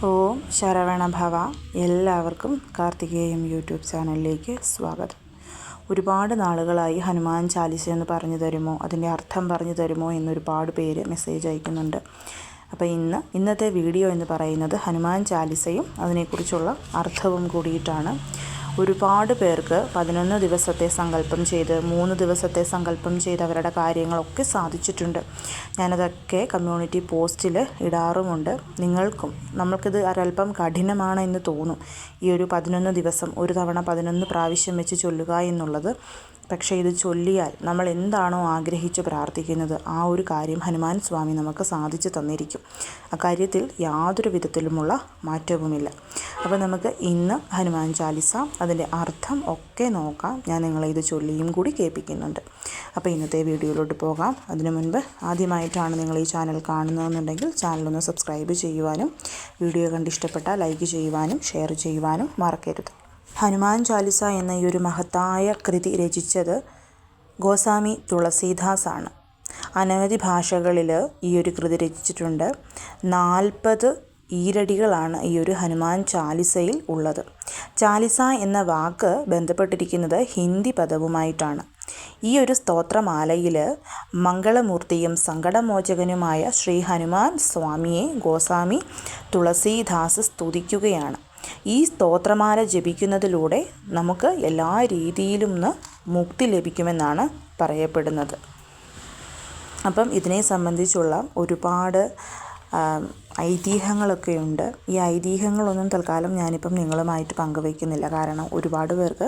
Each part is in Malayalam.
ഓം ശരവണഭവ. എല്ലാവർക്കും കാർത്തികേയം യൂട്യൂബ് ചാനലിലേക്ക് സ്വാഗതം. ഒരുപാട് നാളുകളായി ഹനുമാൻ ചാലിസ എന്ന് പറഞ്ഞു തരുമോ, അതിൻ്റെ അർത്ഥം പറഞ്ഞു തരുമോ എന്നൊരുപാട് പേര് മെസ്സേജ് അയക്കുന്നുണ്ട്. അപ്പോൾ ഇന്നത്തെ വീഡിയോ എന്ന് പറയുന്നത് ഹനുമാൻ ചാലിസയും അതിനെക്കുറിച്ചുള്ള അർത്ഥവും കൂടിയിട്ടാണ്. ഒരുപാട് പേർക്ക് 11 ദിവസത്തെ സങ്കല്പം ചെയ്ത് 3 ദിവസത്തെ സങ്കല്പം ചെയ്ത് അവരുടെ കാര്യങ്ങളൊക്കെ സാധിച്ചിട്ടുണ്ട്. ഞാനതൊക്കെ കമ്മ്യൂണിറ്റി പോസ്റ്റിൽ ഇടാറുമുണ്ട്. നമ്മൾക്കിത് ഒരല്പം കഠിനമാണ് എന്ന് തോന്നും, ഈ ഒരു 11 ദിവസം ഒരു തവണ 11 പ്രാവശ്യം വെച്ച് ചൊല്ലുക എന്നുള്ളത്. പക്ഷേ ഇത് ചൊല്ലിയാൽ നമ്മൾ എന്താണോ ആഗ്രഹിച്ച് പ്രാർത്ഥിക്കുന്നത് ആ ഒരു കാര്യം ഹനുമാൻ സ്വാമി നമുക്ക് സാധിച്ചു തന്നിരിക്കും. അക്കാര്യത്തിൽ യാതൊരു വിധത്തിലുമുള്ള മാറ്റവുമില്ല. അപ്പോൾ നമുക്ക് ഇന്ന് ഹനുമാൻ ചാലിസ അതിൻ്റെ അർത്ഥം ഒക്കെ നോക്കാം. ഞാൻ നിങ്ങളെ ഇത് ചൊല്ലിയും കൂടി കേൾപ്പിക്കുന്നുണ്ട്. അപ്പോൾ ഇന്നത്തെ വീഡിയോയിലോട്ട് പോകാം. അതിനു മുൻപ് ആദ്യമായിട്ടാണ് നിങ്ങൾ ഈ ചാനൽ കാണുന്നതെന്നുണ്ടെങ്കിൽ ചാനലൊന്ന് സബ്സ്ക്രൈബ് ചെയ്യുവാനും വീഡിയോ കണ്ടിഷ്ടപ്പെട്ടാൽ ലൈക്ക് ചെയ്യുവാനും ഷെയർ ചെയ്യുവാനും മറക്കരുത്. ഹനുമാൻ ചാലിസ എന്ന ഈ ഒരു മഹത്തായ കൃതി രചിച്ചത് ഗോസ്വാമി തുളസീദാസ് ആണ്. അനവധി ഭാഷകളിൽ ഈ ഒരു കൃതി രചിച്ചിട്ടുണ്ട്. 40 ഈരടികളാണ് ഈ ഒരു ഹനുമാൻ ചാലിസയിൽ ഉള്ളത്. ചാലിസ എന്ന വാക്ക് ബന്ധപ്പെട്ടിരിക്കുന്നത് ഹിന്ദി പദവുമായിട്ടാണ്. ഈ ഒരു സ്തോത്രമാലയിൽ മംഗളമൂർത്തിയും സങ്കടമോചകനുമായ ശ്രീ ഹനുമാൻ സ്വാമിയെ ഗോസ്വാമി തുളസീദാസ് സ്തുതിക്കുകയാണ്. ഈ സ്തോത്രമാല ജപിക്കുന്നതിലൂടെ നമുക്ക് എല്ലാ രീതിയിലും മുക്തി ലഭിക്കുമെന്നാണ് പറയപ്പെടുന്നത്. അപ്പം ഇതിനെ സംബന്ധിച്ചുള്ള ഒരുപാട് ഐതിഹ്യങ്ങളൊക്കെയുണ്ട്. ഈ ഐതിഹ്യങ്ങളൊന്നും തൽക്കാലം ഞാനിപ്പം നിങ്ങളുമായിട്ട് പങ്കുവയ്ക്കുന്നില്ല. കാരണം ഒരുപാട് പേർക്ക്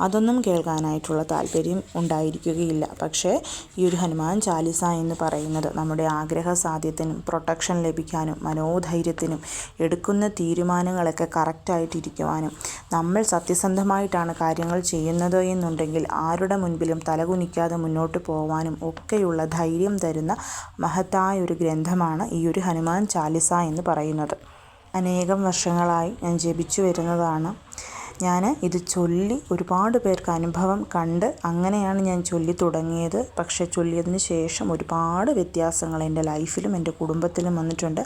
അതൊന്നും കേൾക്കാനായിട്ടുള്ള താല്പര്യം ഉണ്ടായിരിക്കുകയില്ല. പക്ഷേ ഈ ഒരു ഹനുമാൻ ചാലിസ എന്ന് പറയുന്നത് നമ്മുടെ ആഗ്രഹ സാധ്യത്തിനും പ്രൊട്ടക്ഷൻ ലഭിക്കാനും മനോധൈര്യത്തിനും എടുക്കുന്ന തീരുമാനങ്ങളൊക്കെ കറക്റ്റായിട്ടിരിക്കുവാനും നമ്മൾ സത്യസന്ധമായിട്ടാണ് കാര്യങ്ങൾ ചെയ്യുന്നത് എന്നുണ്ടെങ്കിൽ ആരുടെ മുൻപിലും തലകുനിക്കാതെ മുന്നോട്ട് പോകാനും ഒക്കെയുള്ള ധൈര്യം തരുന്ന മഹത്തായ ഒരു ഗ്രന്ഥമാണ് ഈ ഒരു ഹനുമാൻ ചാലിസ എന്ന് പറയുന്നത്. അനേകം വർഷങ്ങളായി ഞാൻ ജപിച്ചു വരുന്നതാണ്. ഞാൻ ഇത് ചൊല്ലി ഒരുപാട് പേർക്ക് അനുഭവം കണ്ട് അങ്ങനെയാണ് ഞാൻ ചൊല്ലി തുടങ്ങിയത്. പക്ഷേ ചൊല്ലിയതിന് ശേഷം ഒരുപാട് വ്യത്യാസങ്ങൾ എൻ്റെ ലൈഫിലും എൻ്റെ കുടുംബത്തിലും വന്നിട്ടുണ്ട്.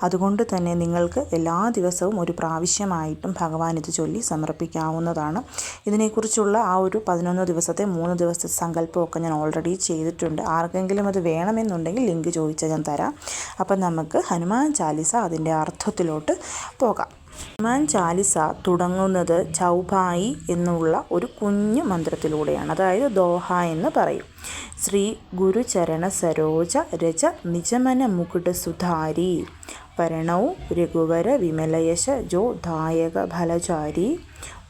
അതുകൊണ്ട് തന്നെ നിങ്ങൾക്ക് എല്ലാ ദിവസവും ഒരു പ്രാവശ്യമായിട്ടും ഭഗവാൻ ഇത് ചൊല്ലി സമർപ്പിക്കാവുന്നതാണ്. ഇതിനെക്കുറിച്ചുള്ള ആ ഒരു 11 ദിവസത്തെ 3 ദിവസത്തെ സങ്കല്പമൊക്കെ ഞാൻ ഓൾറെഡി ചെയ്തിട്ടുണ്ട്. ആർക്കെങ്കിലും അത് വേണമെന്നുണ്ടെങ്കിൽ ലിങ്ക് ചോദിച്ചാൽ ഞാൻ തരാം. അപ്പം നമുക്ക് ഹനുമാൻ ചാലിസ അതിൻ്റെ അർത്ഥത്തിലോട്ട് പോകാം. ഹനുമാൻ ചാലിസ തുടങ്ങുന്നത് ചൗപായി എന്നുള്ള ഒരു കുഞ്ഞു മന്ത്രത്തിലൂടെയാണ്. അതായത് ദോഹ എന്ന് പറയും. ശ്രീ ഗുരുചരണ സരോജ രജ നിജമന മുകുട സുധാരി പരണൗ രഘുവര വിമലയശ ജോ ദായക ഫലചാരി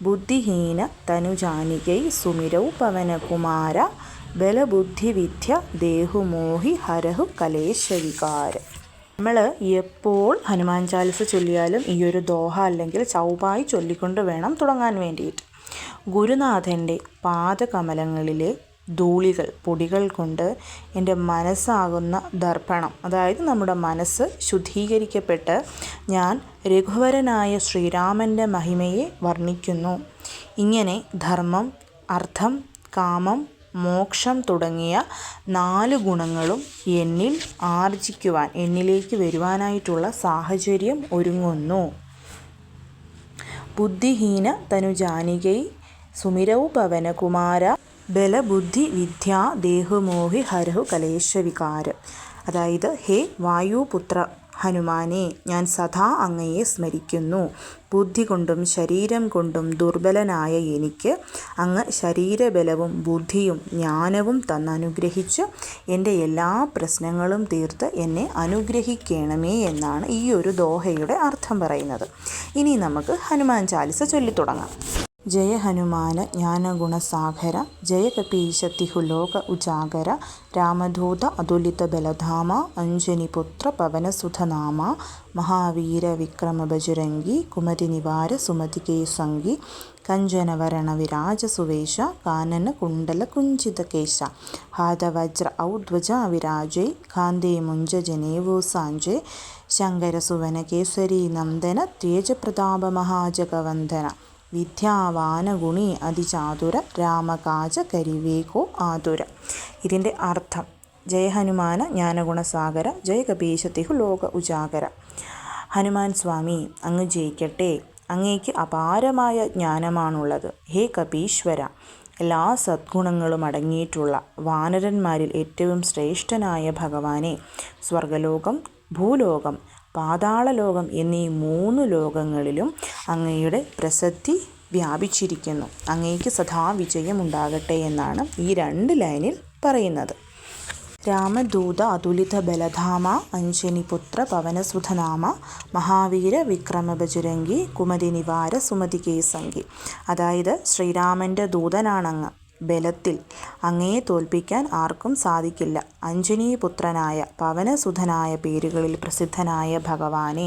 ബുദ്ധിഹീന തനുജാനികൈ സുമിരൗ പവനകുമാര ബലബുദ്ധി വിദ്യ ദേഹുമോഹി ഹരഹു കലേശവികാര. നമ്മൾ എപ്പോൾ ഹനുമാൻ ചാലിസ ചൊല്ലിയാലും ഈ ഒരു ദോഹ അല്ലെങ്കിൽ ചൗപായി ചൊല്ലിക്കൊണ്ട് വേണം തുടങ്ങാൻ വേണ്ടിയിട്ട്. ഗുരുനാഥൻ്റെ പാദകമലങ്ങളിലെ ധൂളികൾ പൊടികൾ കൊണ്ട് എൻ്റെ മനസ്സാകുന്ന ദർപ്പണം, അതായത് നമ്മുടെ മനസ്സ് ശുദ്ധീകരിക്കപ്പെട്ട് ഞാൻ രഘുവരനായ ശ്രീരാമൻ്റെ മഹിമയെ വർണ്ണിക്കുന്നു. ഇങ്ങനെ ധർമ്മം, അർത്ഥം, കാമം, മോക്ഷം തുടങ്ങിയ 4 ഗുണങ്ങളും എന്നിൽ ആർജിക്കുവാൻ, എന്നിലേക്ക് വരുവാനായിട്ടുള്ള സാഹചര്യം ഒരുങ്ങുന്നു. ബുദ്ധിഹീന തനുജാനികൈ സുമിരൗ പവനകുമാര ബലബുദ്ധി വിദ്യാ ദേഹുമോഹി ഹരഹു കലേശവികാര. അതായത് ഹേ വായുപുത്ര ഹനുമാനെ, ഞാൻ സദാ അങ്ങയെ സ്മരിക്കുന്നു. ബുദ്ധി കൊണ്ടും ശരീരം കൊണ്ടും ദുർബലനായ എനിക്ക് അങ്ങ് ശരീരബലവും ബുദ്ധിയും ജ്ഞാനവും തന്നനുഗ്രഹിച്ച് എൻ്റെ എല്ലാ പ്രശ്നങ്ങളും തീർത്ത് എന്നെ അനുഗ്രഹിക്കണമേ എന്നാണ് ഈ ഒരു ദോഹയുടെ അർത്ഥം പറയുന്നത്. ഇനി നമുക്ക് ഹനുമാൻ ചാലിസ ചൊല്ലിത്തുടങ്ങാം. ജയ ഹനുമാന ജ്ഞാനഗുണസാഗര ജയ കപീശതിഹുലോക ഉജാഗര രാമദൂത അതുലിത ബലധാമ അഞ്ജനിപുത്ര പവനസുധനാമ മഹാവീര വിക്രമ ബജുരംഗി കുമതി നിവാര സുമതികേ സംഗി കഞ്ചനവരണ വിരാജ സുവേശ കാനന കുണ്ടല കുഞ്ചിത കേശ ഹാതവജ്ര ഔധ്വജ വിരാജൈ കാന്തേ മുഞ്ച ജനേവോ സാഞ്ചേ ശങ്കര സുവന കേസരി നന്ദന തേജപ്രതാപ മഹാജഗവന്ദന വിദ്യാവാനഗുണി അതിചാതുര രാമകാജ കരിവേകോ ആതുര. ഇതിൻ്റെ അർത്ഥം: ജയ ഹനുമാന ജ്ഞാനഗുണസാഗര ജയ കപീശതിഹു ലോക ഉജാഗര. ഹനുമാൻ സ്വാമി അങ്ങ് ജയിക്കട്ടെ, അങ്ങേക്ക് അപാരമായ ജ്ഞാനമാണുള്ളത്. ഹേ കപീശ്വര, എല്ലാ സദ്ഗുണങ്ങളും അടങ്ങിയിട്ടുള്ള വാനരന്മാരിൽ ഏറ്റവും ശ്രേഷ്ഠനായ ഭഗവാനെ, സ്വർഗലോകം, ഭൂലോകം, പാതാളലോകം എന്നീ 3 ലോകങ്ങളിലും അങ്ങയുടെ പ്രസിദ്ധി വ്യാപിച്ചിരിക്കുന്നു. അങ്ങേക്ക് സദാ വിജയമുണ്ടാകട്ടെ എന്നാണ് ഈ 2 ലൈനിൽ പറയുന്നത്. രാമദൂത അതുലിത ബലധാമ അഞ്ജനിപുത്ര പവനസുധനാമ മഹാവീര വിക്രമ ബജുരംഗി കുമതി നിവാര സുമതി കേസംഗി. അതായത് ശ്രീരാമൻ്റെ ദൂതനാണങ്ങ്. ബലത്തിൽ അങ്ങയെ തോൽപ്പിക്കാൻ ആർക്കും സാധിക്കില്ല. അഞ്ജനീപുത്രനായ പവനസുധനായ പേരുകളിൽ പ്രസിദ്ധനായ ഭഗവാനെ,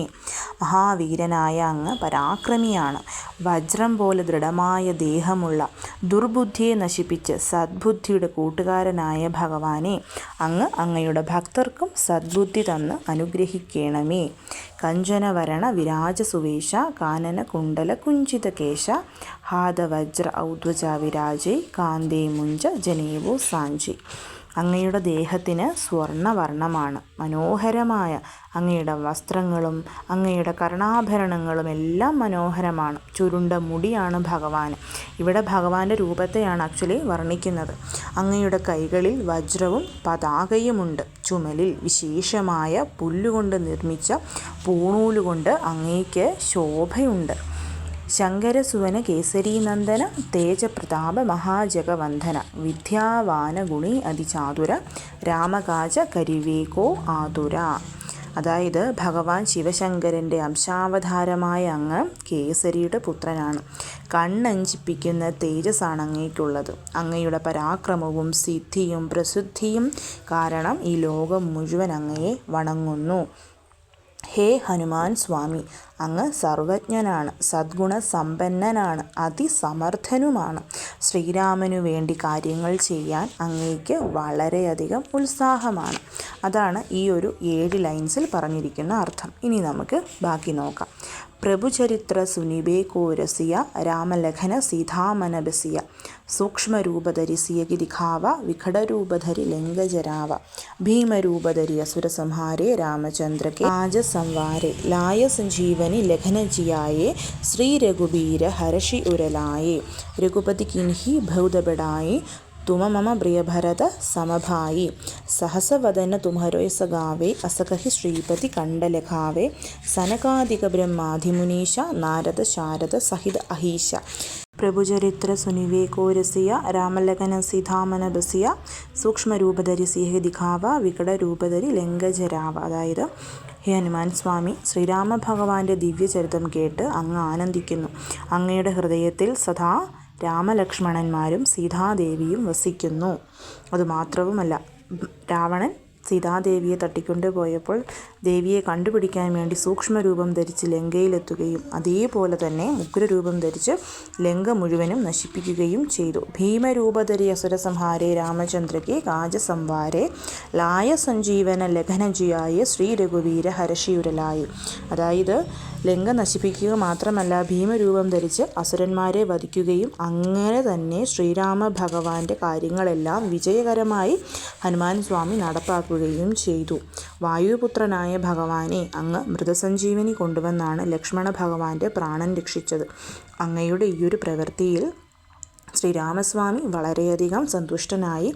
മഹാവീരനായ അങ്ങ് പരാക്രമിയാണ്. വജ്രം പോലെ ദൃഢമായ ദേഹമുള്ള ദുർബുദ്ധിയെ നശിപ്പിച്ച് സദ്ബുദ്ധിയുടെ കൂട്ടുകാരനായ ഭഗവാനെ, അങ്ങയുടെ ഭക്തർക്കും സദ്ബുദ്ധി തന്ന് അനുഗ്രഹിക്കണമേ. കഞ്ചനവരണ വിരാജസുവേശ കാനന കുണ്ടല കുഞ്ചിത കേശ ഹാദവജ്ര ഔദ്വജ വിരാജേ കാന്തേ മുഞ്ച ജനേവോ സാഞ്ചി. അങ്ങയുടെ ദേഹത്തിന് സ്വർണ്ണവർണ്ണമാണ്. മനോഹരമായ അങ്ങയുടെ വസ്ത്രങ്ങളും അങ്ങയുടെ കർണാഭരണങ്ങളും എല്ലാം മനോഹരമാണ്. ചുരുണ്ട മുടിയാണ് ഭഗവാൻ. ഇവിടെ ഭഗവാന്റെ രൂപത്തെയാണ് ആക്ച്വലി വർണ്ണിക്കുന്നത്. അങ്ങയുടെ കൈകളിൽ വജ്രവും പതാകയുമുണ്ട്. ചുമലിൽ വിശേഷമായ പുല്ലുകൊണ്ട് നിർമ്മിച്ച പൂണൂലുകൊണ്ട് അങ്ങേക്ക് ശോഭയുണ്ട്. ശങ്കരസുവന കേസരീനന്ദന തേജപ്രതാപ മഹാജഗവന്ധന വിദ്യാവാന ഗുണി അതിചാതുര രാമകാജ കരിവേകോ ആതുര. അതായത് ഭഗവാൻ ശിവശങ്കരൻ്റെ അംശാവതാരമായ അങ്ങ് കേസരിയുടെ പുത്രനാണ്. കണ്ണഞ്ചിപ്പിക്കുന്ന തേജസ്സാണ് അങ്ങേക്കുള്ളത്. അങ്ങയുടെ പരാക്രമവും സിദ്ധിയും പ്രസിദ്ധിയും കാരണം ഈ ലോകം മുഴുവൻ അങ്ങയെ വണങ്ങുന്നു. ഹേ ഹനുമാൻ സ്വാമി, അങ്ങ് സർവജ്ഞനാണ്, സദ്ഗുണസമ്പന്നനാണ്, അതിസമർത്ഥനുമാണ്. ശ്രീരാമനു വേണ്ടി കാര്യങ്ങൾ ചെയ്യാൻ അങ്ങേക്ക് വളരെയധികം ഉത്സാഹമാണ്. അതാണ് ഈ ഒരു 7 ലൈൻസിൽ പറഞ്ഞിരിക്കുന്ന അർത്ഥം. ഇനി നമുക്ക് ബാക്കി നോക്കാം. പ്രഭുചരിത്ര സുനിബേകോരസിയ രാമലഖന സീതാമനബസിയ സൂക്ഷ്മരൂപധരിസിയ ഗിരിഖാവ വിഘടരൂപധരി ലങ്കജരാവ ഭീമരൂപധരി അസുരസംഹാരേ രാമചന്ദ്രകെ രാജസംവാരെ ലായ സഞ്ജീവനി ലഖനജിയായേ ശ്രീ രഘുബീര ഹർഷി ഉരലായേ രഘുപതി കിൻഹി ഭൗതബടായി തുമ മമ പ്രിയഭരത സമഭായി സഹസവദന തുമഹരോ സഗാവേ അസകഹി ശ്രീപതി കണ്ഡലഖാവേ സനകാദിക ബ്രഹ്മാധിമുനീശ നാരദ ശാരദ സഹിത അഹീശ. പ്രഭുചരിത്ര സുനിവേകോരസിയ രാമലഖന സീതാമനബസിയ സൂക്ഷ്മരൂപധരി സിഹ ദിഖാവ വികടരൂപധരി ലങ്കജരാവ. അതായത് ഹേ ഹനുമാൻ സ്വാമി, ശ്രീരാമ ഭഗവാന്റെ ദിവ്യചരിതം കേട്ട് അങ്ങ് ആനന്ദിക്കുന്നു. അങ്ങയുടെ ഹൃദയത്തിൽ സദാ രാമലക്ഷ്മണന്മാരും സീതാദേവിയും വസിക്കുന്നു. അതുമാത്രവുമല്ല, രാവണൻ സീതാദേവിയെ തട്ടിക്കൊണ്ടുപോയപ്പോൾ ദേവിയെ കണ്ടുപിടിക്കാൻ വേണ്ടി സൂക്ഷ്മരൂപം ധരിച്ച് ലങ്കയിലെത്തുകയും അതേപോലെ തന്നെ ഉഗ്രരൂപം ധരിച്ച് ലങ്ക മുഴുവനും നശിപ്പിക്കുകയും ചെയ്തു. ഭീമരൂപധരി അസുരസംഹാരേ രാമചന്ദ്രകെ കാജസംവാരേ ലായ സഞ്ജീവന ലഖനജിയായ ശ്രീ രഘുവീര ഹർഷിയുരലായി. അതായത് ലങ്ക നശിപ്പിക്കുക മാത്രമല്ല, ഭീമരൂപം ധരിച്ച് അസുരന്മാരെ വധിക്കുകയും അങ്ങനെ തന്നെ ശ്രീരാമ ഭഗവാന്റെ കാര്യങ്ങളെല്ലാം വിജയകരമായി ഹനുമാൻ സ്വാമി നടപ്പാക്കുകയും ചെയ്തു. വായുപുത്രനായ ഭഗവാനെ അങ്ങ് മൃതസഞ്ജീവനി കൊണ്ടുവന്നാണ് ലക്ഷ്മണ ഭഗവാന്റെ പ്രാണൻ രക്ഷിച്ചത്. അങ്ങയുടെ ഈയൊരു പ്രവൃത്തിയിൽ ശ്രീരാമസ്വാമി വളരെയധികം സന്തുഷ്ടനായി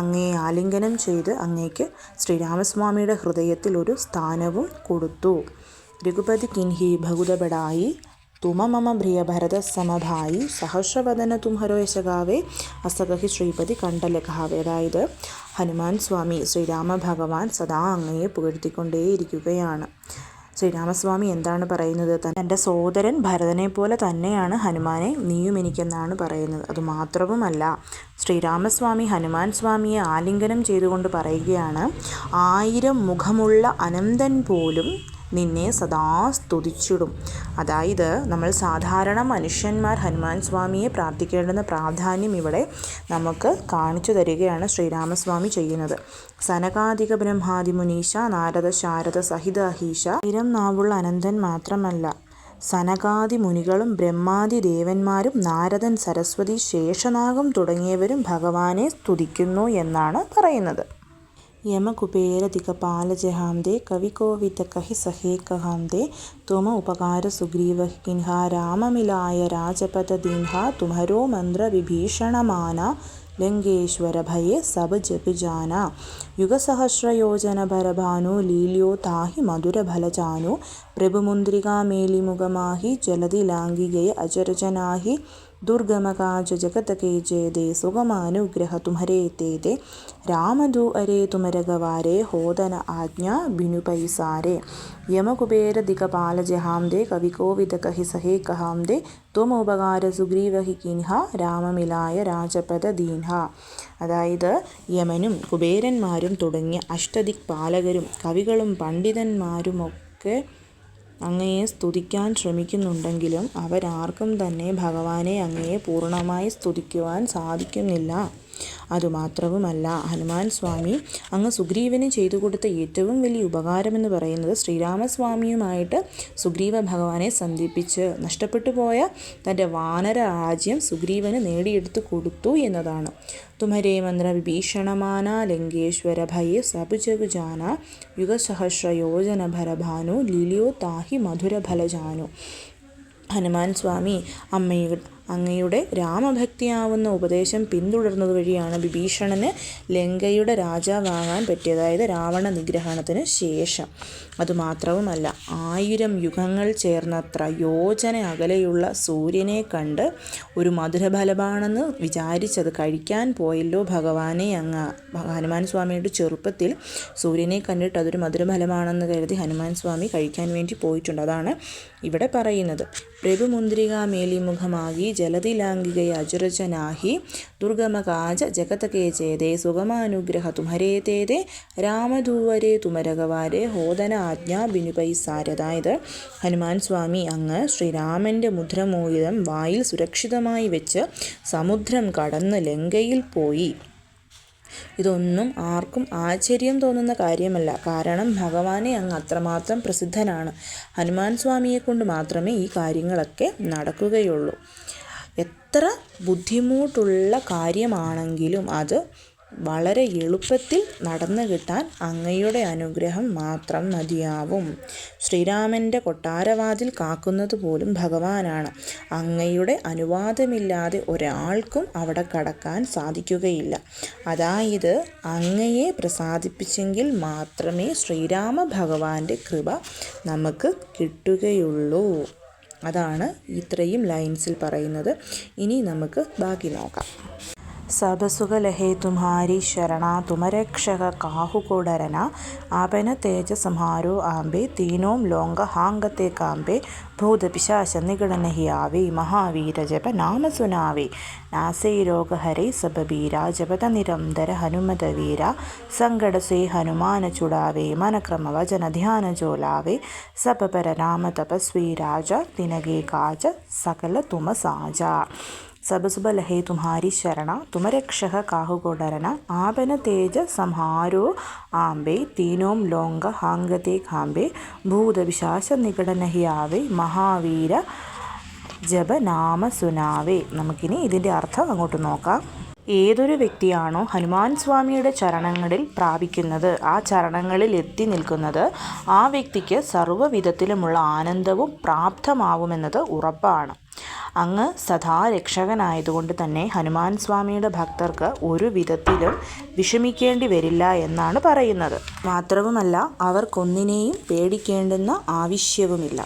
അങ്ങയെ ആലിംഗനം ചെയ്ത് അങ്ങേക്ക് ശ്രീരാമസ്വാമിയുടെ ഹൃദയത്തിൽ ഒരു സ്ഥാനവും കൊടുത്തു. രഘുപതി കിൻഹി ഭഗുതബടായി തുമ മമ പ്രിയഭരത സമഭായി സഹസ്രവദന തുംഹരോ യശഗാവേ അസകഹി ശ്രീപതി കണ്ഠലഖാവേ. അതായത് ഹനുമാൻ സ്വാമി ശ്രീരാമ ഭഗവാൻ സദാ അങ്ങയെ പുകഴ്ത്തിക്കൊണ്ടേയിരിക്കുകയാണ്. ശ്രീരാമസ്വാമി എന്താണ് പറയുന്നത്? തൻ്റെ സോദരൻ ഭരതനെ പോലെ തന്നെയാണ് ഹനുമാനെ നീയും എനിക്കെന്നാണ് പറയുന്നത്. അതുമാത്രവുമല്ല, ശ്രീരാമസ്വാമി ഹനുമാൻ സ്വാമിയെ ആലിംഗനം ചെയ്തുകൊണ്ട് പറയുകയാണ്, 1000 മുഖമുള്ള അനന്തൻ പോലും നിന്നെ സദാ സ്തുതിച്ചിടും. അതായത് നമ്മൾ സാധാരണ മനുഷ്യന്മാർ ഹനുമാൻ സ്വാമിയെ പ്രാർത്ഥിക്കേണ്ടുന്ന പ്രാധാന്യം ഇവിടെ നമുക്ക് കാണിച്ചു തരികയാണ് ശ്രീരാമസ്വാമി ചെയ്യുന്നത്. സനകാദിക ബ്രഹ്മാദിമുനീശ നാരദ ശാരദ സഹിത അഹീശ. 1000 നാവുള്ള അനന്തൻ മാത്രമല്ല, സനകാദി മുനികളും ബ്രഹ്മാദി ദേവന്മാരും നാരദൻ സരസ്വതി ശേഷനാഗം തുടങ്ങിയവരും ഭഗവാനെ സ്തുതിക്കുന്നു എന്നാണ് പറയുന്നത്. യമകുബേരദിക്പാലജഹാംദേ കവികോവിദകഹി സഹേകഹാംദേ തുമ ഉപകാര സുഗ്രീവഹിൻഹ രാമമിലായ രാജപദദീൻഹ തുമരോ മന്ത്ര വിഭീഷണമാന ലങ്കേശ്വര ഭയേ സബ ജപ് ജാന യുഗസഹസ്രയോജന ഭരഭാനു ലീല്യോ താഹി മധുരഫലചാനു പ്രഭുമുന്ദ്രികാ മേലിമുഖമാഹി ജലധി ലാംഘികയ അചരജനാഹി दुर्गमकाज जगत के जयदे सुगमानुग्रह तुम्हरे तेदे रामदू अरे तुमरगवारे होदन आज्ञा बिनु पैसारे यमकुबेर दिक्पाल जहांदे कविकोविद कहि सहे कहांदे तुम उपकार സുഗ്രീവഹി കിൻഹ രാമമിലായ രാജപദ ദീൻഹ. അതായത് യമനും കുബേരന്മാരും തുടങ്ങിയ അഷ്ടദിക്പാലകരും കവികളും പണ്ഡിതന്മാരുമൊക്കെ അങ്ങയെ സ്തുതിക്കാൻ ശ്രമിക്കുന്നുണ്ടെങ്കിലും അവരാർക്കും തന്നെ ഭഗവാനെ അങ്ങയെ പൂർണ്ണമായി സ്തുതിക്കുവാൻ സാധിക്കുന്നില്ല. അതുമാത്രവുമല്ല, ഹനുമാൻ സ്വാമി അങ്ങ് സുഗ്രീവന് ചെയ്തു കൊടുത്ത ഏറ്റവും വലിയ ഉപകാരമെന്ന് പറയുന്നത് ശ്രീരാമസ്വാമിയുമായിട്ട് സുഗ്രീവ ഭഗവാനെ സന്ധിപ്പിച്ച് നഷ്ടപ്പെട്ടു പോയ തൻ്റെ വാനര രാജ്യം സുഗ്രീവന് നേടിയെടുത്തു കൊടുത്തു എന്നതാണ്. തുമരേ മന്ത്ര വിഭീഷണമാന ലങ്കേശ്വര ഭയേ സബ് ജഗ് ജാന യുഗസഹസ്രയോജന ഭരഭാനു ലീല്യോ താഹി മധുരഫലജാനു. ഹനുമാൻ സ്വാമി അങ്ങയുടെ രാമഭക്തിയാവുന്ന ഉപദേശം പിന്തുടർന്നത് വഴിയാണ് വിഭീഷണന് ലങ്കയുടെ രാജാവാകാൻ പറ്റിയത്, അതായത് രാവണ നിഗ്രഹണത്തിന് ശേഷം. അതുമാത്രവുമല്ല, 1000 യുഗങ്ങൾ ചേർന്നത്ര യോജന അകലെയുള്ള സൂര്യനെ കണ്ട് ഒരു മധുരഫലമാണെന്ന് വിചാരിച്ചത് കഴിക്കാൻ പോയല്ലോ ഭഗവാനെ അങ്ങ്. ഹനുമാൻ സ്വാമിയുടെ ചെറുപ്പത്തിൽ സൂര്യനെ കണ്ടിട്ട് അതൊരു മധുരഫലമാണെന്ന് കരുതി ഹനുമാൻ സ്വാമി കഴിക്കാൻ വേണ്ടി പോയിട്ടുണ്ട്. അതാണ് ഇവിടെ പറയുന്നത്. പ്രഭുമുന്ദ്രിക മേലിമുഖമാകി ജലധി ലാംഘികയ അജുരജനാഹി ദുർഗമകാജ ജഗതകേ ചേതേ സുഗമാനുഗ്രഹ തുമരേ തേതേ രാമധൂവരേ തുമരകവാരേ ഹോദന ആജ്ഞാ ബിനുപൈസാരെ. അതായത് ഹനുമാൻ സ്വാമി അങ്ങ് ശ്രീരാമൻ്റെ മുദ്രമോതിരം വായിൽ സുരക്ഷിതമായി വെച്ച് സമുദ്രം കടന്ന് ലങ്കയിൽ പോയി. ഇതൊന്നും ആർക്കും ആശ്ചര്യം തോന്നുന്ന കാര്യമല്ല. കാരണം ഭഗവാനെ അങ്ങ് അത്രമാത്രം പ്രസിദ്ധനാണ്. ഹനുമാൻ സ്വാമിയെക്കൊണ്ട് മാത്രമേ ഈ കാര്യങ്ങളൊക്കെ നടക്കുകയുള്ളൂ. എത്ര ബുദ്ധിമുട്ടുള്ള കാര്യമാണെങ്കിലും അത് വളരെ എളുപ്പത്തിൽ നടന്നു കിട്ടാൻ അങ്ങയുടെ അനുഗ്രഹം മാത്രം മതിയാവും. ശ്രീരാമൻ്റെ കൊട്ടാരവാതിൽ കാക്കുന്നത് പോലും ഭഗവാനാണ്. അങ്ങയുടെ അനുവാദമില്ലാതെ ഒരാൾക്കും അവിടെ കടക്കാൻ സാധിക്കുകയില്ല. അതായത് അങ്ങയെ പ്രസാദിപ്പിച്ചെങ്കിൽ മാത്രമേ ശ്രീരാമ ഭഗവാന്റെ കൃപ നമുക്ക് കിട്ടുകയുള്ളൂ. അതാണ് ഇത്രയും ലൈൻസിൽ പറയുന്നത്. ഇനി നമുക്ക് ബാക്കി നോക്കാം. सब सुख लहे तुम्हारी शरणा तुम रक्षक काहू को डरना आपन तेज संहारो आंबे तीनों लोंग हांगते कांबे भूत पिशाच निगड़ नहीं आवे महावीर जप नाम सुनावे नासे रोग हरे सब बीरा जपत निरंतर हनुमत वीरा संगड़ से हनुमान चुड़ावे मन क्रम वचन ध्यान जोलावे सब पर नाम तपस्वी राजा तिनगे काज सकल तुम साजा. सब सुब लहे तुम्हारी शरणा तुम रक्षक काहू को डरना आपन तेज संहारो आंबे तीनों लोंग हांगते खांबे भूत पिशाच निकट नहीं आवे महावीर ജപ നാമ സുനാവേ. നമുക്കിനി ഇതിൻ്റെ അർത്ഥം അങ്ങോട്ട് നോക്കാം. ഏതൊരു വ്യക്തിയാണോ ഹനുമാൻ സ്വാമിയുടെ ചരണങ്ങളിൽ പ്രാപിക്കുന്നത്, ആ ചരണങ്ങളിൽ എത്തി നിൽക്കുന്നത്, ആ വ്യക്തിക്ക് സർവ്വവിധത്തിലുമുള്ള ആനന്ദവും പ്രാപ്തമാവുമെന്നത് ഉറപ്പാണ്. അങ്ങ് സദാ രക്ഷകനായതുകൊണ്ട് തന്നെ ഹനുമാൻ സ്വാമിയുടെ ഭക്തർക്ക് ഒരു വിധത്തിലും വിഷമിക്കേണ്ടി വരില്ല എന്നാണ് പറയുന്നത്. മാത്രവുമല്ല, അവർക്കൊന്നിനെയും പേടിക്കേണ്ടുന്ന ആവശ്യവുമില്ല.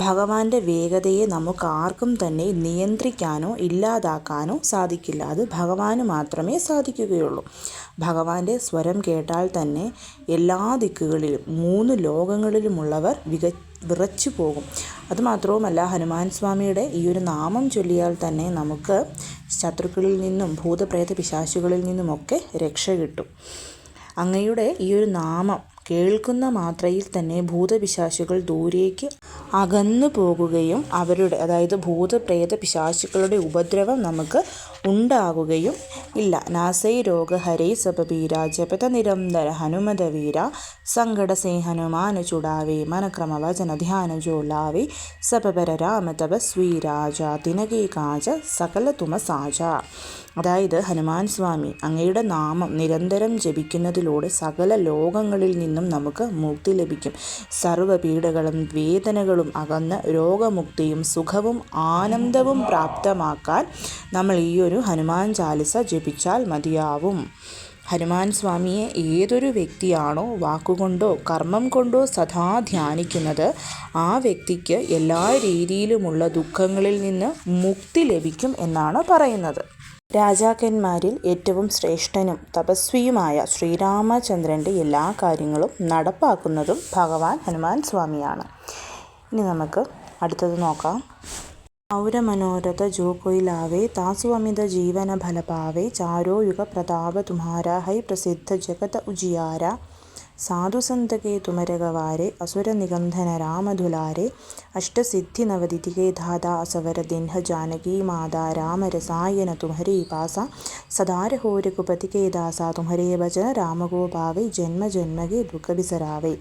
ഭഗവാന്റെ വേഗതയെ നമുക്കാർക്കും തന്നെ നിയന്ത്രിക്കാനോ ഇല്ലാതാക്കാനോ സാധിക്കില്ല. അത് ഭഗവാന് മാത്രമേ സാധിക്കുകയുള്ളൂ. ഭഗവാന്റെ സ്വരം കേട്ടാൽ തന്നെ എല്ലാ ദിക്കുകളിലും 3 ലോകങ്ങളിലുമുള്ളവർ വിറച്ചു പോകും. അതുമാത്രവുമല്ല, ഹനുമാൻ സ്വാമിയുടെ ഈ ഒരു നാമം ചൊല്ലിയാൽ തന്നെ നമുക്ക് ശത്രുക്കളിൽ നിന്നും ഭൂതപ്രേത പിശാചുകളിൽ നിന്നുമൊക്കെ രക്ഷ കിട്ടും. അങ്ങയുടെ ഈ ഒരു നാമം കേൾക്കുന്ന മാത്രയിൽ തന്നെ ഭൂതപിശാചുകൾ ദൂരേക്ക് അകന്നു പോകുകയും അവരുടെ, അതായത് ഭൂതപ്രേത പിശാചുക്കളുടെ ഉപദ്രവം നമുക്ക് ഉണ്ടാകുകയും ഇല്ല. നാസൈ രോഗഹരൈ സപബീര ജപത നിരന്തര ഹനുമത വീര സങ്കട സേ ഹനുമാന ചുടാവേ മനക്രമ വചന ധ്യാന ജോലാവേ സപപര രാമ തപസ്വീ രാജ ദിനകേ കാജ സകല തുമ സാജ. അതായത് ഹനുമാൻ സ്വാമി അങ്ങയുടെ നാമം നിരന്തരം ജപിക്കുന്നതിലൂടെ സകല ലോകങ്ങളിൽ നിന്നും നമുക്ക് മുക്തി ലഭിക്കും. സർവ്വപീഡകളും വേദനകളും അകന്ന് രോഗമുക്തിയും സുഖവും ആനന്ദവും പ്രാപ്തമാക്കാൻ നമ്മൾ ഈ ഒരു ഹനുമാൻ ചാലിസ ജപിച്ചാൽ മതിയാവും. ഹനുമാൻ സ്വാമിയെ ഏതൊരു വ്യക്തിയാണോ വാക്കുകൊണ്ടോ കർമ്മം കൊണ്ടോ സദാ ധ്യാനിക്കുന്നത് ആ വ്യക്തിക്ക് എല്ലാ രീതിയിലുമുള്ള ദുഃഖങ്ങളിൽ നിന്ന് മുക്തി ലഭിക്കും എന്നാണ് പറയുന്നത്. രാജാക്കന്മാരിൽ ഏറ്റവും ശ്രേഷ്ഠനും തപസ്വിയുമായ ശ്രീരാമചന്ദ്രൻ്റെ എല്ലാ കാര്യങ്ങളും നടപ്പാക്കുന്നതും ഭഗവാൻ ഹനുമാൻ സ്വാമിയാണ്. ഇനി നമുക്ക് അടുത്തത് നോക്കാം. ഔര മനോരഥ ജോ കൊയ് ലാവേ താസു അമിത ജീവന ഫല പാവേ ചാരോ യുഗ പ്രതാപ തുമ്ഹാര ഹൈ പ്രസിദ്ധ ജഗത ഉജിയാര സാധു സന്തകേ തുമരകവാരെ അസുര നികന്ധന രാമധുലാരെ അഷ്ടസിദ്ധി നവദിതികേ ധാതാ അസവര ദിൻഹ ജാനകി മാതാ രാമരസായന തുമഹരേ പാസ സദാരഹോ രഘുപതികേ ദാസ തുമഹരേ ഭജന രാമഗോ പാവേ ജന്മ ജന്മകേ ദുഃഖ ബിസരാവേ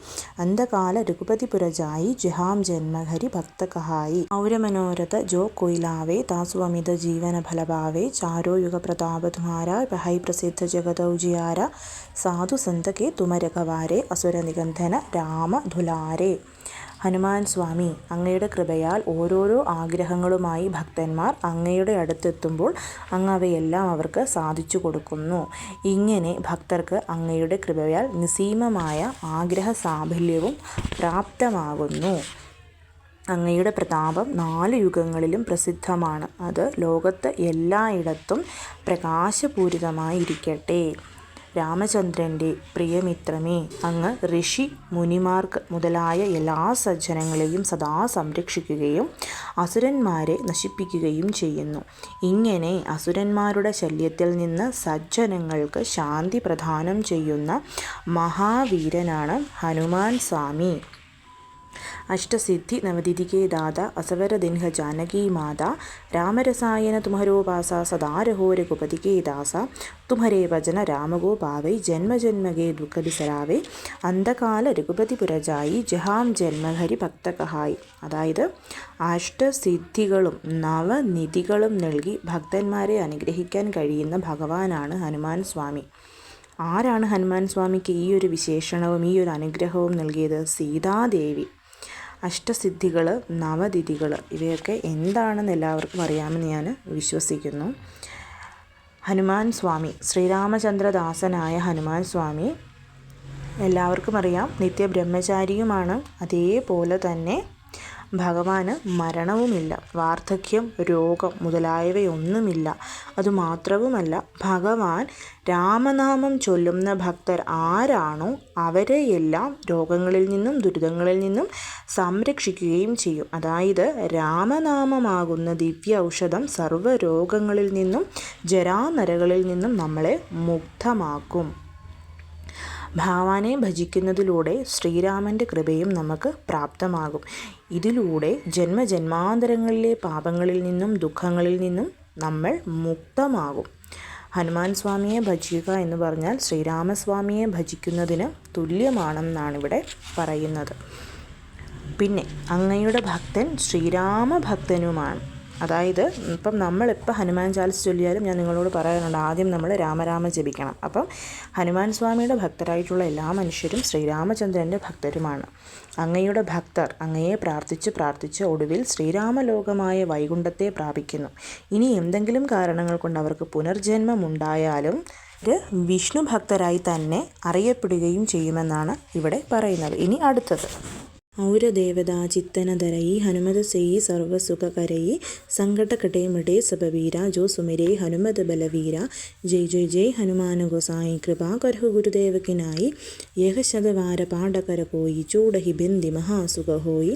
അന്ധകാല രഘുപതിപുരജായി ജഹാം ജന്മഹരി ഭക്ത കഹായി. ഔരമനോരഥ ജോ കൊയ്ലാവേ താസു അമിത ജീവന ഫലഭാവേ ചാരോ യുഗ പ്രതാപ തുമാര ഹൈ പ്രസിദ്ധ ജഗത ഉജിയാര സാധു സന്തകേ തുമരകവാരെ അസുര നികന്ധന രാമധുലാരെ. ഹനുമാൻ സ്വാമി അങ്ങയുടെ കൃപയാൽ ഓരോരോ ആഗ്രഹങ്ങളുമായി ഭക്തന്മാർ അങ്ങയുടെ അടുത്തെത്തുമ്പോൾ അങ്ങ് അവയെല്ലാം അവർക്ക് സാധിച്ചു കൊടുക്കുന്നു. ഇങ്ങനെ ഭക്തർക്ക് അങ്ങയുടെ കൃപയാൽ നിസ്സീമമായ ആഗ്രഹ സാഫല്യവും പ്രാപ്തമാകുന്നു. അങ്ങയുടെ പ്രതാപം 4 യുഗങ്ങളിലും പ്രസിദ്ധമാണ്. അത് ലോകത്ത് എല്ലായിടത്തും പ്രകാശപൂരിതമായിരിക്കട്ടെ. രാമചന്ദ്രൻ്റെ പ്രിയമിത്രമേ, അങ്ങ് ഋഷി മുനിമാർക്ക് മുതലായ എല്ലാ സജ്ജനങ്ങളെയും സദാ സംരക്ഷിക്കുകയും അസുരന്മാരെ നശിപ്പിക്കുകയും ചെയ്യുന്നു. ഇങ്ങനെ അസുരന്മാരുടെ ശല്യത്തിൽ നിന്ന് സജ്ജനങ്ങൾക്ക് ശാന്തി പ്രദാനം ചെയ്യുന്ന മഹാവീരനാണ് ഹനുമാൻ സ്വാമി. അഷ്ടസിദ്ധി നവദിതികേ ദാത അസവര ദിൻഹ ജാനകി മാതാ രാമരസായന തുമഹരോ പാസ സദാരഹോ രഘുപതികേ ദാസ തുമഹരേ ഭജന രാമഗോ പാവൈ ജന്മജന്മകേ ദുഃഖ ബിസരാവേ അന്ധകാല രഘുപതിപുരജായി ജഹാം ജന്മഹരി ഭക്ത കഹായി. അതായത് അഷ്ടസിദ്ധികളും നവനിധികളും നൽകി ഭക്തന്മാരെ അനുഗ്രഹിക്കാൻ കഴിയുന്ന ഭഗവാനാണ് ഹനുമാൻ സ്വാമി. ആരാണ് ഹനുമാൻ സ്വാമിക്ക് ഈ ഒരു വിശേഷണവും ഈ ഒരു അനുഗ്രഹവും നൽകിയത്? സീതാദേവി. അഷ്ടസിദ്ധികൾ, നവതിഥികൾ ഇവയൊക്കെ എന്താണെന്ന് എല്ലാവർക്കും അറിയാമെന്ന് ഞാൻ വിശ്വസിക്കുന്നു. ഹനുമാൻ സ്വാമി, ശ്രീരാമചന്ദ്രദാസനായ ഹനുമാൻ സ്വാമി എല്ലാവർക്കും അറിയാം നിത്യബ്രഹ്മചാരിയുമാണ്. അതേപോലെ തന്നെ ഭഗവാന് മരണവുമില്ല, വാർദ്ധക്യം, രോഗം മുതലായവയൊന്നുമില്ല. അതുമാത്രവുമല്ല, ഭഗവാൻ രാമനാമം ചൊല്ലുന്ന ഭക്തർ ആരാണോ അവരെയെല്ലാം രോഗങ്ങളിൽ നിന്നും ദുരിതങ്ങളിൽ നിന്നും സംരക്ഷിക്കുകയും ചെയ്യും. അതായത് രാമനാമമാകുന്ന ദിവ്യ ഔഷധം സർവ്വരോഗങ്ങളിൽ നിന്നും ജരാനരകളിൽ നിന്നും നമ്മളെ മുക്തമാക്കും. ഭഗവാനെ ഭജിക്കുന്നതിലൂടെ ശ്രീരാമൻ്റെ കൃപയും നമുക്ക് പ്രാപ്തമാകും. ഇതിലൂടെ ജന്മജന്മാന്തരങ്ങളിലെ പാപങ്ങളിൽ നിന്നും ദുഃഖങ്ങളിൽ നിന്നും നമ്മൾ മുക്തമാകും. ഹനുമാൻ സ്വാമിയെ ഭജിക്കുക എന്ന് പറഞ്ഞാൽ ശ്രീരാമസ്വാമിയെ ഭജിക്കുന്നതിന് തുല്യമാണെന്നാണിവിടെ പറയുന്നത്. പിന്നെ അങ്ങയുടെ ഭക്തൻ ശ്രീരാമഭക്തനുമാണ്. അതായത് ഇപ്പം നമ്മളിപ്പോൾ ഹനുമാൻ ചാലിസ് ചൊല്ലിയാലും ഞാൻ നിങ്ങളോട് പറയാനുണ്ട്, ആദ്യം നമ്മൾ രാമരാമ ജപിക്കണം. അപ്പം ഹനുമാൻ സ്വാമിയുടെ ഭക്തരായിട്ടുള്ള എല്ലാ മനുഷ്യരും ശ്രീരാമചന്ദ്രൻ്റെ ഭക്തരുമാണ്. അങ്ങയുടെ ഭക്തർ അങ്ങയെ പ്രാർത്ഥിച്ച് ഒടുവിൽ ശ്രീരാമലോകമായ വൈകുണ്ഠത്തെ പ്രാപിക്കുന്നു. ഇനി എന്തെങ്കിലും കാരണങ്ങൾ കൊണ്ട് അവർക്ക് പുനർജന്മം ഉണ്ടായാലും വിഷ്ണു ഭക്തരായി തന്നെ അറിയപ്പെടുകയും ചെയ്യുമെന്നാണ് ഇവിടെ പറയുന്നത്. ഇനി അടുത്തത് ഔരദേവതാ ചിത്തനധരയി ഹനുമത സെയി സർവസുഖകരയി സങ്കടകടേ മിടേ സപവീര ജോ സുമിരേ ഹനുമത ബലവീര ജയ് ജയ് ജയ് ഹനുമാന ഗോസായി കൃപാ കരഹു ഗുരുദേവകിനായി യഹ ശതവാര പാടകര കോയി ചൂടഹി ബിന്ദി മഹാസുഖ ഹോയി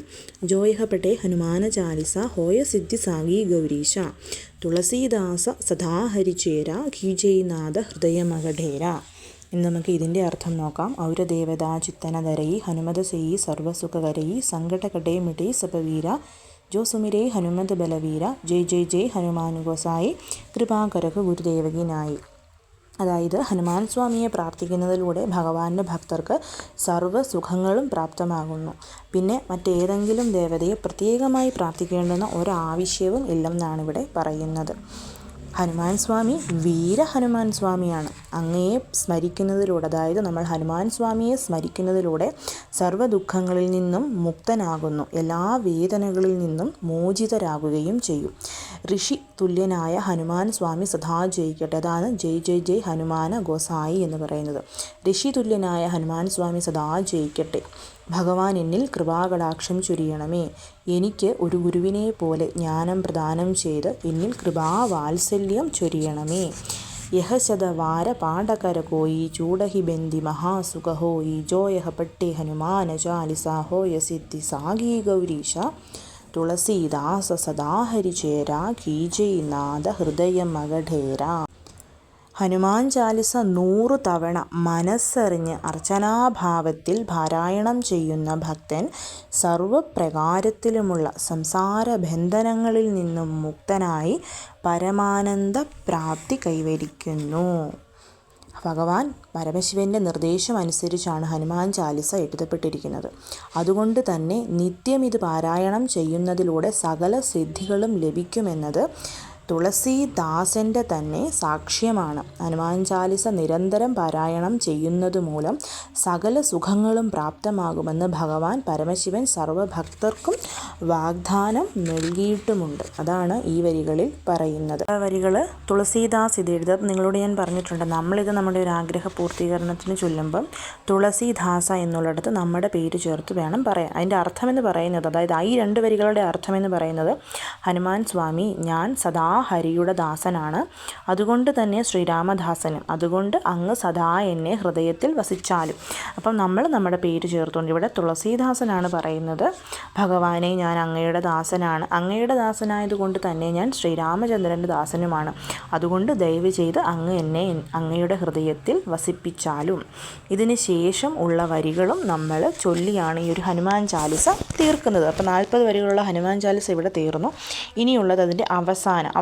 ജോയഹ പടേ ഹനുമാന ചാലിസ ഹോയ സിദ്ധി സാഗി ഗൗരീശ തുളസീദാസ സദാ ഹരിചേര ഖീജയ്നാഥ ഹൃദയമകഠേര. ഇനി നമുക്ക് ഇതിൻ്റെ അർത്ഥം നോക്കാം. ഔരദേവതാ ചിത്തനധരയി ഹനുമത സെയി സർവസുഖകരയി സങ്കടകടേ മിടേ സപവീര ജോ സുമിരേ ഹനുമത് ബലവീര ജയ് ജയ് ജയ് ഹനുമാൻ ഗോസായി കൃപാകരക ഗുരുദേവകിനായി. അതായത് ഹനുമാൻ സ്വാമിയെ പ്രാർത്ഥിക്കുന്നതിലൂടെ ഭഗവാന്റെ ഭക്തർക്ക് സർവ്വ സുഖങ്ങളും പ്രാപ്തമാകുന്നു. പിന്നെ മറ്റേതെങ്കിലും ദേവതയെ പ്രത്യേകമായി പ്രാർത്ഥിക്കേണ്ടുന്ന ഒരാവശ്യവും ഇല്ലെന്നാണ് ഇവിടെ പറയുന്നത്. ഹനുമാൻ സ്വാമി വീര ഹനുമാൻ സ്വാമിയാണ്. അങ്ങയെ സ്മരിക്കുന്നതിലൂടെ, അതായത് നമ്മൾ ഹനുമാൻ സ്വാമിയെ സ്മരിക്കുന്നതിലൂടെ സർവ്വ ദുഃഖങ്ങളിൽ നിന്നും മുക്തനാകുന്നു, എല്ലാ വേദനകളിൽ നിന്നും മോചിതരാകുകയും ചെയ്യും. ഋഷി തുല്യനായ ഹനുമാൻ സ്വാമി സദാ ജയിക്കട്ടെ. അതാണ് ജയ് ജയ് ജയ് ഹനുമാന ഗോസായി എന്ന് പറയുന്നത്. ഋഷി തുല്യനായ ഹനുമാൻ സ്വാമി സദാ ജയിക്കട്ടെ. ഭഗവാൻ എന്നിൽ കൃപാകടാക്ഷം ചൊരിയണമേ. എനിക്ക് ഒരു ഗുരുവിനെ പോലെ ജ്ഞാനം പ്രദാനം ചെയ്ത് എന്നിൽ കൃപാവാത്സല്യം ചൊരിയണമേ. യഹ ശതവാര പാഠകര കോയി ചൂടഹി ബന്ദി മഹാസുഖഹോയി ജോ യഹ പട്ടെ ഹനുമാന ചാലിസാ ഹോയ സിദ്ധി സാഗീ ഗൗരീശ തുളസീദാസ സദാഹരിചേര കീജയ് നാദ ഹൃദയം മഗഠേര. ഹനുമാൻ ചാലിസ 100 തവണ മനസ്സറിഞ്ഞ് അർച്ചനാഭാവത്തിൽ പാരായണം ചെയ്യുന്ന ഭക്തൻ സർവപ്രകാരത്തിലുമുള്ള സംസാര ബന്ധനങ്ങളിൽ നിന്നും മുക്തനായി പരമാനന്ദ പ്രാപ്തി കൈവരിക്കുന്നു. ഭഗവാൻ പരമശിവൻ്റെ നിർദ്ദേശം അനുസരിച്ചാണ് ഹനുമാൻ ചാലിസ എഴുതപ്പെട്ടിരിക്കുന്നത്. അതുകൊണ്ട് തന്നെ നിത്യം ഇത് പാരായണം ചെയ്യുന്നതിലൂടെ സകല സിദ്ധികളും ലഭിക്കുമെന്നത് തുളസീദാസൻ്റെ തന്നെ സാക്ഷ്യമാണ്. ഹനുമാൻ ചാലിസ നിരന്തരം പാരായണം ചെയ്യുന്നത് മൂലം സകല സുഖങ്ങളും പ്രാപ്തമാകുമെന്ന് ഭഗവാൻ പരമശിവൻ സർവഭക്തർക്കും വാഗ്ദാനം നൽകിയിട്ടുമുണ്ട്. അതാണ് ഈ വരികളിൽ പറയുന്നത്. വരികൾ തുളസീദാസ് ഇത് എഴുതുക. നിങ്ങളോട് ഞാൻ പറഞ്ഞിട്ടുണ്ട്, നമ്മളിത് നമ്മുടെ ഒരു ആഗ്രഹ പൂർത്തീകരണത്തിന് ചൊല്ലുമ്പം തുളസീദാസ എന്നുള്ളിടത്ത് നമ്മുടെ പേര് ചേർത്ത് വേണം പറയാൻ. അതിൻ്റെ അർത്ഥമെന്ന് പറയുന്നത്, അതായത് ഈ 2 വരികളുടെ അർത്ഥമെന്ന് പറയുന്നത്, ഹനുമാൻ സ്വാമി ഞാൻ സദാ ഹരിയുടെ ദാസനാണ്, അതുകൊണ്ട് തന്നെ ശ്രീരാമദാസനും, അതുകൊണ്ട് അങ്ങ് സദാ എന്നെ ഹൃദയത്തിൽ വസിച്ചാലും. അപ്പം നമ്മൾ നമ്മുടെ പേര് ചേർത്തുകൊണ്ട് ഇവിടെ തുളസീദാസനാണ് പറയുന്നത്. ഭഗവാനെ ഞാൻ അങ്ങയുടെ ദാസനാണ്, അങ്ങയുടെ ദാസനായതുകൊണ്ട് തന്നെ ഞാൻ ശ്രീരാമചന്ദ്രൻ്റെ ദാസനുമാണ്, അതുകൊണ്ട് ദയവ് ചെയ്ത് അങ്ങ് എന്നെ അങ്ങയുടെ ഹൃദയത്തിൽ വസിപ്പിച്ചാലും. ഇതിന് ശേഷം ഉള്ള വരികളും നമ്മൾ ചൊല്ലിയാണ് ഈ ഒരു ഹനുമാൻ ചാലിസ തീർക്കുന്നത്. അപ്പോൾ 40 വരികളുള്ള ഹനുമാൻ ചാലിസ ഇവിടെ തീർന്നു. ഇനിയുള്ളത് അതിൻ്റെ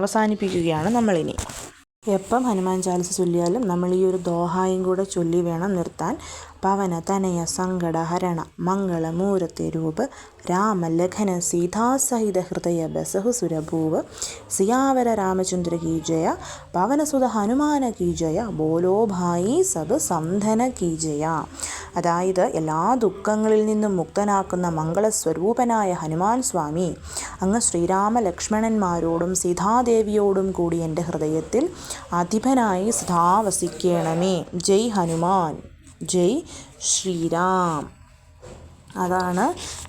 അവസാനിപ്പിക്കുകയാണ് നമ്മളിനി. എപ്പം ഹനുമാൻ ചാലിസ ചൊല്ലിയാലും നമ്മൾ ഈ ഒരു ദോഹായും കൂടെ ചൊല്ലി വേണം നിർത്താൻ. പവന തനയ സങ്കട ഹരണ മംഗളമൂരത്തെ രൂപ രാമ ലഖന സീതാസഹിത ഹൃദയ ബസഹു സുരഭൂവ് സിയാവര രാമചന്ദ്ര കീ ജയ പവനസുത ഹനുമാന കീ ജയ ബോലോ ഭായി സബ് സംധന കീ ജയ. അതായത് എല്ലാ ദുഃഖങ്ങളിൽ നിന്നും മുക്തനാക്കുന്ന മംഗളസ്വരൂപനായ ഹനുമാൻ സ്വാമി അങ്ങ് ശ്രീരാമ ലക്ഷ്മണന്മാരോടും സീതാദേവിയോടും കൂടി എൻ്റെ ഹൃദയത്തിൽ അധിപനായി സദാ വസിക്കണമേ. ജയ് ഹനുമാൻ, ജയ് ശ്രീരാം. അതാണ്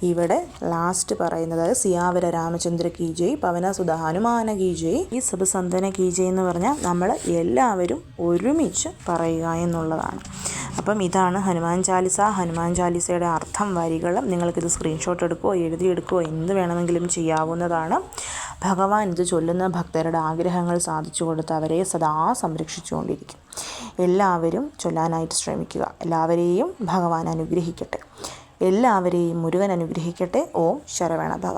ഇവിടെ ലാസ്റ്റ് പറയുന്നത്. സിയാവര രാമചന്ദ്ര കീ ജയ് പവനസുത ഹനുമാന കീ ജയ് ഈ സബ് സന്തന കീ ജയ് എന്ന് പറഞ്ഞാൽ നമ്മൾ എല്ലാവരും ഒരുമിച്ച് പറയുക എന്നുള്ളതാണ്. അപ്പം ഇതാണ് ഹനുമാൻ ചാലിസ. ഹനുമാൻ ചാലിസയുടെ അർത്ഥം, വരികളും നിങ്ങൾക്കിത് സ്ക്രീൻഷോട്ട് എടുക്കുകയോ എഴുതിയെടുക്കുകയോ എന്ത് വേണമെങ്കിലും ചെയ്യാവുന്നതാണ്. ഭഗവാൻ ഇത് ചൊല്ലുന്ന ഭക്തരുടെ ആഗ്രഹങ്ങൾ സാധിച്ചു കൊടുത്ത് അവരെ സദാ സംരക്ഷിച്ചുകൊണ്ടിരിക്കും. എല്ലാവരും ചൊല്ലാനായിട്ട് ശ്രമിക്കുക. എല്ലാവരെയും ഭഗവാൻ അനുഗ്രഹിക്കട്ടെ. എല്ലാവരെയും മുരുകൻ അനുഗ്രഹിക്കട്ടെ. ഓം ശരവണ ഭവ.